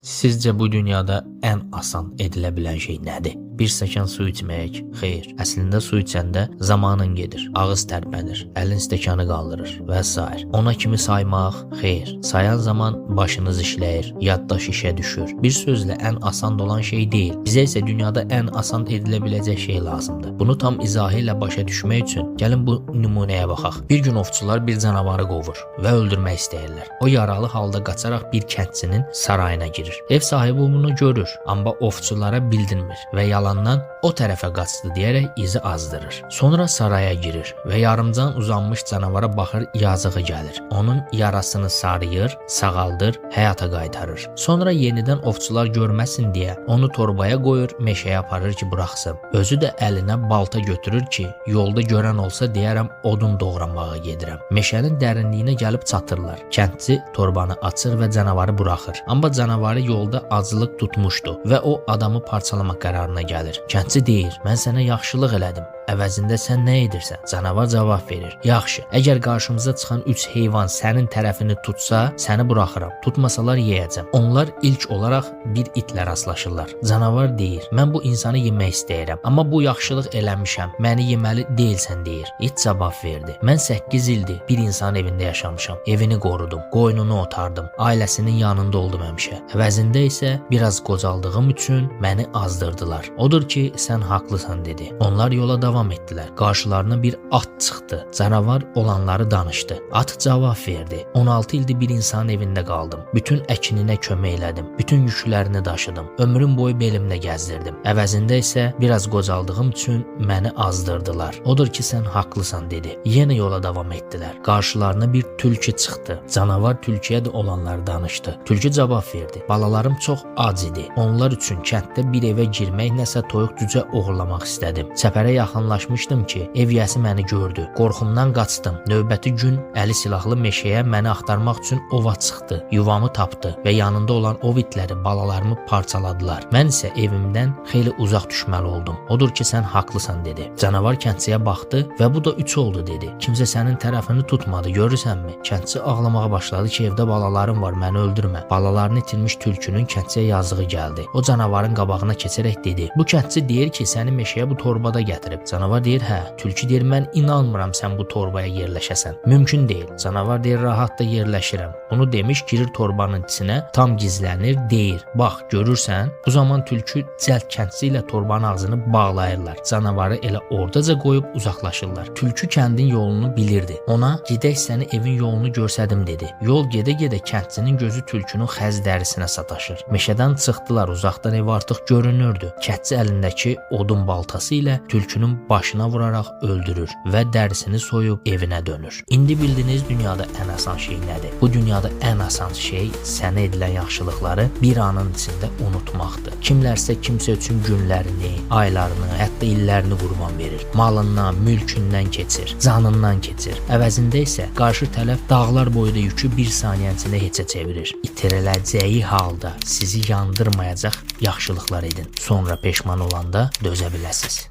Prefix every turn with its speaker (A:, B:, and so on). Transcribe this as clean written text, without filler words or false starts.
A: Sizcə bu dünyada ən asan edilə bilən şey nədir? Bir stəkan su içmək? Xeyr. Əslində su içəndə zamanın gedir, ağız tərpənir, əlin stəkanı qaldırır və s. Ona kimi saymaq? Xeyr. Sayan zaman başınız işləyir, yaddaş işə düşür. Bir sözlə ən asan olan şey deyil. Bizə isə dünyada ən asan edilə biləcək şey lazımdır. Bunu tam izahı ilə başa düşmək üçün gəlin bu nümunəyə baxaq. Bir gün ovçular bir canavarı qovur və öldürmək istəyirlər. O yaralı halda qaçaraq bir kəndçinin sarayına girir. Ev sahibi bunu görür, amma ovçulara bildirmir və yalandan o tərəfə qaçdı deyərək izi azdırır. Sonra saraya girir və yarımcan uzanmış canavara baxır, yazığı gəlir. Onun yarasını sarıyır, sağaldır, həyata qaytarır. Sonra yenidən ovçular görməsin deyə onu torbaya qoyur, meşəyə aparır ki, buraxsın. Özü də əlinə balta götürür ki, yolda görən olsa deyərəm odun doğramağa gedirəm. Meşənin dərinliyinə gəlib çatırlar. Kəndçi torbanı açır və canavarı buraxır. Amma canavarı yolda aclıq tutmuşdu və o adamı parçalamaq qərarına gəlir. Kəndçi deyir, mən sənə yaxşılıq elədim. Əvəzində sən nə edirsən? Canavar cavab verir. Yaxşı, əgər qarşımıza çıxan 3 heyvan sənin tərəfini tutsa, səni buraxıram. Tutmasalar yeyəcəm. Onlar ilk olaraq bir itlə rastlaşırlar. Canavar deyir, mən bu insanı yemək istəyirəm, amma bu yaxşılıq eləmişəm. Məni yeməli deyilsən deyir. İt cavab verdi. Mən 8 ildir bir insan evində yaşamışam. Evini qorudum, qoynunu otardım, ailəsinin yanında oldum həmişə. Əvəzində isə biraz qocaldığım üçün məni azdırdılar. Odur ki, sən haqlısan dedi. Onlar yola davam etdilər. Qarşılarına bir at çıxdı. Canavar olanları danışdı. At cavab verdi. 16 ildir bir insanın evində qaldım. Bütün əkininə kömək elədim. Bütün yüklərini daşıdım. Ömrüm boyu belimdə gəzdirdim. Əvəzində isə biraz qocaldığım üçün məni azdırdılar. Odur ki, sən haqlısan dedi. Yenə yola davam etdilər. Qarşılarına bir tülkü çıxdı. Canavar tülküyə də olanları danışdı. Tülkü cavab verdi. Balalarım çox ac idi. Onlar üçün kənddə bir evə girmək, nəsə toyuq cücə oğurlamaq istədim. Səfərə yaxınlaşmışdım ki, ev yəsi məni gördü. Qorxumdan qaçdım. Növbəti gün əli silahlı meşəyə məni axtarmaq üçün ova çıxdı. Yuvamı tapdı və yanında olan ov itləri balalarımı parçaladılar. Mən isə evimdən xeyli uzaq düşməli oldum. Odur ki, sən haqlısan dedi. Canavar kəndçiyə baxdı və bu da 3 oldu dedi. Kimsə sənin tərəfini tutmadı, görürsənmi? Kəndçi ağlamağa başladı ki, evdə balalarım var, məni öldürmə. Balalarını itirmiş tülkünün kəndçiyə yazığı gəldi. O canavarın qabağına keçərək dedi. Bu kəndçi deyir ki, səni meşəyə bu torbada gətirib. Canavar deyir, hə. Tülkü deyir, mən inanmıram sən bu torbaya yerləşəsən. Mümkün deyil. Canavar deyir, rahat da yerləşirəm. Bunu demiş, girir torbanın içinə, tam gizlənir, deyir, bax, görürsən? Bu zaman tülkü cəld kəndçi ilə torbanın ağzını bağlayırlar. Canavarı elə oradaca qoyub uzaqlaşırlar. Tülkü kəndin yolunu bilirdi. Ona, gedək səni evin yolunu görsədim dedi. Yol gedə-gedə kəndçinin gözü tülkünün xəz dərisinə sataşır. Meşədən çıxdılar, uzaqdan ev artıq görünürdü. Kəndçi əlindəki odun baltası ilə tülkünün başına vuraraq öldürür və dərisini soyub evinə dönür. İndi bildiniz dünyada ən asan şey nədir? Bu dünyada ən asan şey sənə edilən yaxşılıqları bir anın içində unutmaqdır. Kimlərsə kimsə üçün günlərini, aylarını, hətta illərini qurban verir. Malından, mülkündən keçir, canından keçir. Əvəzində isə qarşı tərəf dağlar boyda yükü bir saniyənin içində heçə çevirir. İtiriləcəyi halda sizi yandırmayacaq yaxşılıqlar edin. Sonra peşman olanda dözə biləsiniz.